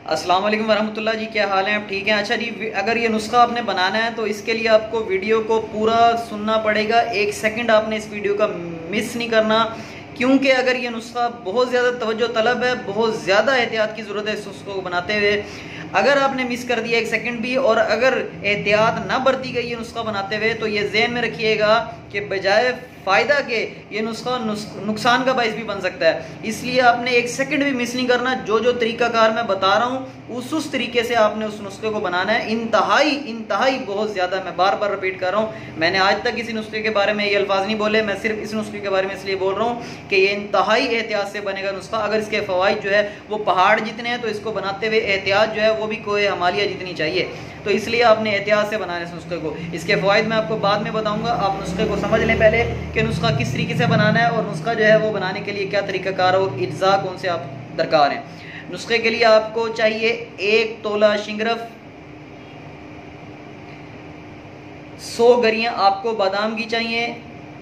अस्सलाम वालेकुम वरहमतुल्लाह जी, क्या हाल है? आप ठीक हैं? अच्छा जी, अगर ये नुस्खा आपने बनाना है तो इसके लिए आपको वीडियो को पूरा सुनना पड़ेगा। एक सेकंड आपने इस वीडियो का मिस नहीं करना, क्योंकि अगर ये नुस्खा बहुत ज़्यादा तवज्जो तलब है, बहुत ज़्यादा एहतियात की ज़रूरत है इस नुस्खे को बनाते हुए। अगर आपने मिस कर दिया एक सेकंड भी और अगर एहतियात ना बरती गई ये नुस्खा बनाते हुए, तो ये जहन में रखिएगा कि बजाय फ़ायदा के ये नुस्खा नुकसान का बाइस भी बन सकता है। इसलिए आपने एक सेकंड भी मिस नहीं करना। जो तरीकाकार मैं बता रहा हूँ उस तरीके से आपने उस नुस्खे को बनाना है। इंतहाई बहुत ज़्यादा, मैं बार बार रिपीट कर रहा हूँ, मैंने आज तक किसी नुस्खे के बारे में ये अल्फाज नहीं बोले, मैं सिर्फ इस नुस्खे के बारे में इसलिए बोल रहा हूँ कि ये इंतहाई एहतियात से बनेगा नुस्खा। अगर इसके फ़वाइद जो है वो पहाड़ जितने हैं, तो इसको बनाते हुए एहतियात जो है वो भी कोई हिमालय जितनी चाहिए। तो इसलिए आपने एहतियात से बनाना है इस नुस्खे को। इसके फ़वाइद मैं आपको बाद में बताऊँगा, आप नुस्खे को समझ लें पहले कि नुस्खा किस तरीके से बनाना है और नुस्खा जो है वो बनाने के लिए क्या तरीक़ाकार और इज्जा कौन से आप दरकार हैं। नुस्खे के लिए आपको चाहिए 1 तोला शिंगरफ, 100 गरियाँ आपको बादाम की चाहिए।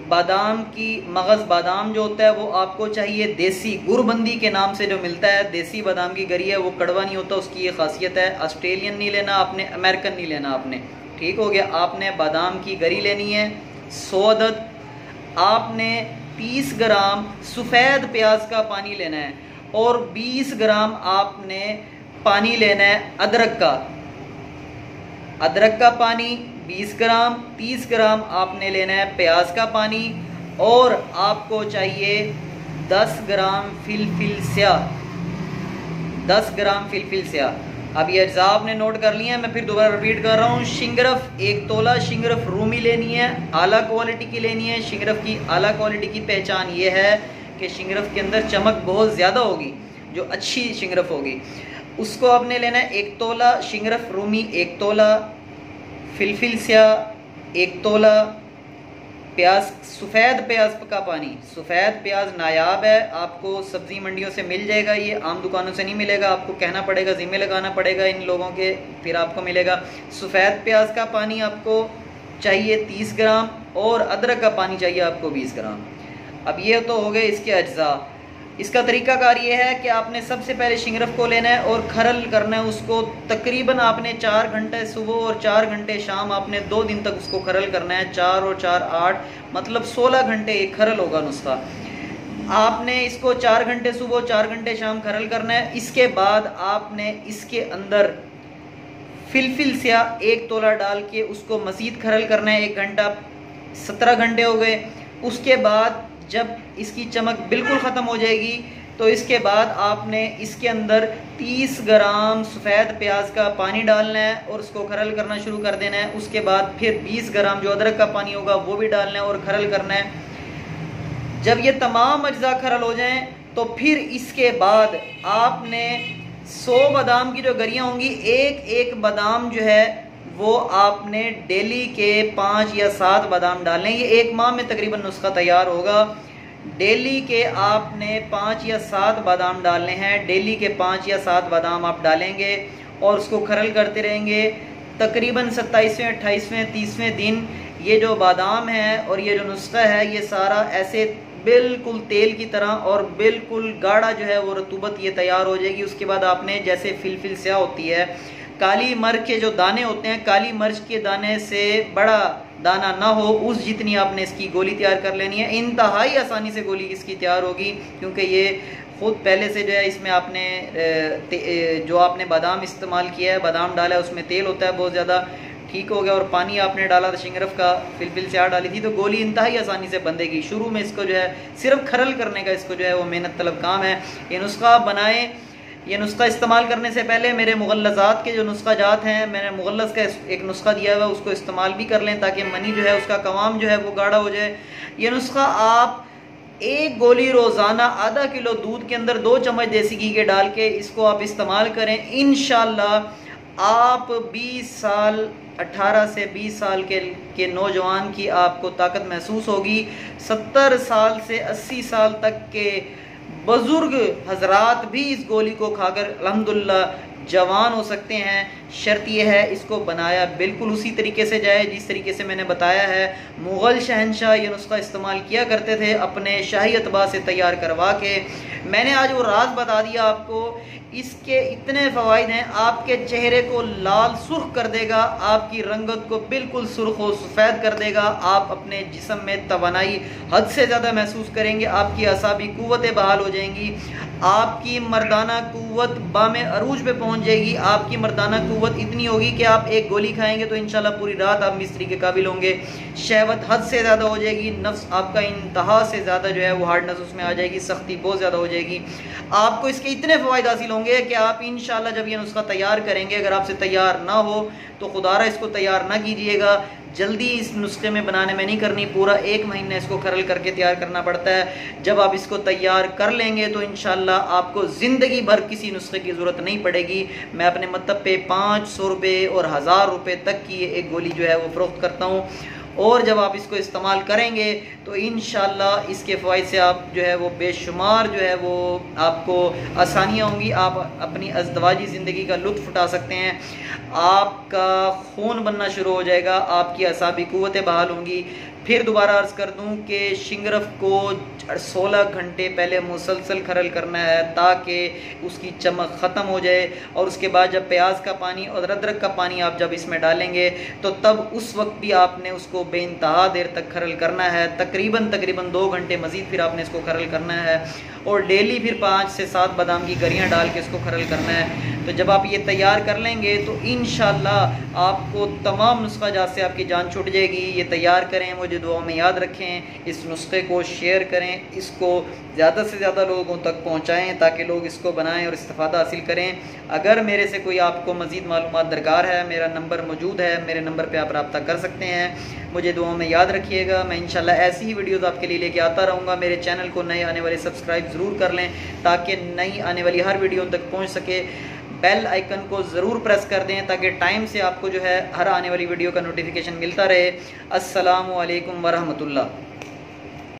बादाम की मगज़ बादाम जो होता है वो आपको चाहिए देसी, गुरबंदी के नाम से जो मिलता है, देसी बादाम की गरी है, वो कड़वा नहीं होता, उसकी ये खासियत है। ऑस्ट्रेलियन नहीं लेना आपने, अमेरिकन नहीं लेना आपने, ठीक हो गया। आपने बादाम की गरी लेनी है 100 अदद। आपने 30 ग्राम सफ़ेद प्याज का पानी लेना है और 20 ग्राम आपने पानी लेना है अदरक का। अदरक का पानी 20 ग्राम, 30 ग्राम आपने लेना है प्याज का पानी और आपको चाहिए 10 ग्राम फिलफिल स्याह, 10 ग्राम फिलफिल स्याह। अब ये अज्जा आपने नोट कर लिया है, मैं फिर दोबारा रिपीट कर रहा हूँ। शिंगरफ 1 तोला शिंगरफ रूमी लेनी है, आला क्वालिटी की लेनी है। शिंगरफ की आला क्वालिटी की पहचान ये है कि शिंगरफ के अंदर चमक बहुत ज़्यादा होगी, जो अच्छी शिंगरफ होगी उसको आपने लेना है। 1 तोला शिंगरफ रूमी, 1 तोला फिलफिल स्याह, 1 तोला प्याज, सफ़ेद प्याज का पानी। सफ़ेद प्याज नायाब है, आपको सब्ज़ी मंडियों से मिल जाएगा, ये आम दुकानों से नहीं मिलेगा, आपको कहना पड़ेगा, ज़िम्मे लगाना पड़ेगा इन लोगों के, फिर आपको मिलेगा। सफ़ेद प्याज का पानी आपको चाहिए 30 ग्राम और अदरक का पानी चाहिए आपको 20 ग्राम। अब ये तो हो गए इसके अज्जा। इसका तरीकाकार ये है कि आपने सबसे पहले शिंगरफ को लेना है और खरल करना है उसको। तकरीबन आपने 4 घंटे सुबह और 4 घंटे शाम, आपने 2 दिन तक उसको खरल करना है। 4 और 4 8, मतलब 16 घंटे एक खरल होगा नुस्खा। आपने इसको 4 घंटे सुबह 4 घंटे शाम खरल करना है। इसके बाद आपने इसके अंदर फिलफिल स्याह 1 तोला डाल के उसको मज़ीद खरल करना है 1 घंटा। 17 घंटे हो गए। उसके बाद जब इसकी चमक बिल्कुल ख़त्म हो जाएगी तो इसके बाद आपने इसके अंदर 30 ग्राम सफ़ेद प्याज का पानी डालना है और उसको खरल करना शुरू कर देना है। उसके बाद फिर 20 ग्राम जो अदरक का पानी होगा वो भी डालना है और खरल करना है। जब ये तमाम अज्जा खरल हो जाएं तो फिर इसके बाद आपने 100 बादाम की जो गरियाँ होंगी, एक बादाम जो है वो आपने डेली के 5 या 7 बादाम डालने। ये 1 माह में तकरीबन नुस्खा तैयार होगा। डेली के आपने 5 या 7 बादाम डालने हैं। डेली के 5 या 7 बादाम आप डालेंगे और उसको खरल करते रहेंगे। तकरीबन 27वें 28वें 30वें दिन ये जो बादाम है और ये जो नुस्खा है ये सारा ऐसे बिल्कुल तेल की तरह और बिल्कुल गाढ़ा जो है वो रतूबत ये तैयार हो जाएगी। उसके बाद आपने जैसे फिलफिल स्याह होती है, काली मिर्च के जो दाने होते हैं, काली मिर्च के दाने से बड़ा दाना ना हो उस जितनी आपने इसकी गोली तैयार कर लेनी है। इंतहाई आसानी से गोली इसकी तैयार होगी, क्योंकि ये खुद पहले से जो है इसमें आपने जो आपने बादाम इस्तेमाल किया है, बादाम डाला है, उसमें तेल होता है बहुत ज़्यादा, ठीक हो गया। और पानी आपने डाला था शिंगरफ का, फिलफिल स्याह डाली थी, तो गोली इंतहाई आसानी से बंधेगी। शुरू में इसको जो है सिर्फ खरल करने का इसको जो है वो मेहनत तलब काम है। ये नुस्खा बनाएँ। ये नुस्खा इस्तेमाल करने से पहले मेरे मुगल्लज़ात के जो नुस्खा जात हैं, मैंने मुगल्लज़ का एक नुस्खा दिया हुआ है, उसको इस्तेमाल भी कर लें ताकि मनी जो है उसका कवाम जो है वो गाढ़ा हो जाए। ये नुस्खा आप 1 गोली रोज़ाना आधा किलो दूध के अंदर 2 चम्मच देसी घी के डाल के इसको आप इस्तेमाल करें। इंशाअल्लाह आप 20 साल 18 से 20 साल के नौजवान की आपको ताकत महसूस होगी। 70 साल से 80 साल तक के बुजुर्ग हजरात भी इस गोली को खाकर अल्हम्दुलिल्लाह जवान हो सकते हैं। शर्त यह है इसको बनाया बिल्कुल उसी तरीके से जाए जिस तरीके से मैंने बताया है। मुग़ल शहनशाह ये नुस्खा इस्तेमाल किया करते थे अपने शाही अतबा से तैयार करवा के। मैंने आज वो राज बता दिया आपको। इसके इतने फ़वाइद हैं, आपके चेहरे को लाल सुर्ख कर देगा, आपकी रंगत को बिल्कुल सुर्ख व सफ़ेद कर देगा, आप अपने जिस्म में तवानाई हद से ज़्यादा महसूस करेंगे, आपकी असाबी क़ुव्वतें बहाल हो जाएंगी, आपकी मर्दाना क़ुव्वत बामे अरूज पे पहुँच जाएगी। आपकी मर्दाना क़ुव्वत इतनी होगी कि आप एक गोली खाएंगे तो इंशाल्लाह पूरी रात आप मिस्त्री के काबिल होंगे। शहवत हद से ज़्यादा हो जाएगी, नफ्स आपका इंतहा से ज़्यादा जो है वो हार्डनेस उसमें आ जाएगी, सख्ती बहुत ज़्यादा हो जाएगी। आपको इसके इतने फ़वाइद हासिल होंगे कि आप इंशाल्लाह जब ये नुस्खा तैयार करेंगे, अगर आपसे तैयार ना हो तो खुदारा इसको तैयार ना कीजिएगा। जल्दी इस नुस्खे में बनाने में नहीं करनी, पूरा 1 महीना इसको खरल करके तैयार करना पड़ता है। जब आप इसको तैयार कर लेंगे तो इंशाल्लाह आपको ज़िंदगी भर किसी नुस्खे की ज़रूरत नहीं पड़ेगी। मैं अपने मतलब पे 500 रुपये और 1000 रुपये तक की एक गोली जो है वो फ़रोख्त करता हूँ। और जब आप इसको इस्तेमाल करेंगे तो इंशाल्लाह इसके फ़वाइद से आप जो है वो बेशुमार जो है वो आपको आसानियाँ होंगी, आप अपनी अज़दवाजी ज़िंदगी का लुत्फ़ उठा सकते हैं, आपका खून बनना शुरू हो जाएगा, आपकी असाबी क़ुव्वतें बहाल होंगी। फिर दोबारा अर्ज़ कर दूं कि शिंगरफ को 16 घंटे पहले मुसलसल खरल करना है ताकि उसकी चमक ख़त्म हो जाए। और उसके बाद जब प्याज का पानी और अदरक का पानी आप जब इसमें डालेंगे तो तब उस वक्त भी आपने उसको बेइंतहा देर तक खरल करना है, तकरीबन 2 घंटे मज़ीद फिर आपने इसको खरल करना है। और डेली फिर 5 से 7 बादाम की गरियाँ डाल के इसको खरल करना है। तो जब आप ये तैयार कर लेंगे तो इंशाल्लाह आपको तमाम नुस्खा जात से आपकी जान छूट जाएगी। ये तैयार करें, मुझे दुआ में याद रखें, इस नुस्खे को शेयर करें, इसको ज़्यादा से ज़्यादा लोगों तक पहुँचाएँ ताकि लोग इसको बनाएँ और इस्तेफ़ादा हासिल करें। अगर मेरे से कोई आपको मज़ीद मालूमात दरकार है, मेरा नंबर मौजूद है, मेरे नंबर पर आप रब्ता कर सकते हैं। मुझे दुआ में याद रखिएगा। मैं इंशाल्लाह ऐसी ही वीडियोज़ आपके लिए लेके आता रहूँगा। मेरे चैनल को नए आने वाले सब्सक्राइब ज़रूर कर लें ताकि नई आने वाली हर वीडियो तक पहुँच सके। बेल आइकन को ज़रूर प्रेस कर दें ताकि टाइम से आपको जो है हर आने वाली वीडियो का नोटिफिकेशन मिलता रहे। अस्सलामु अलैकुम वरहमतुल्लाह।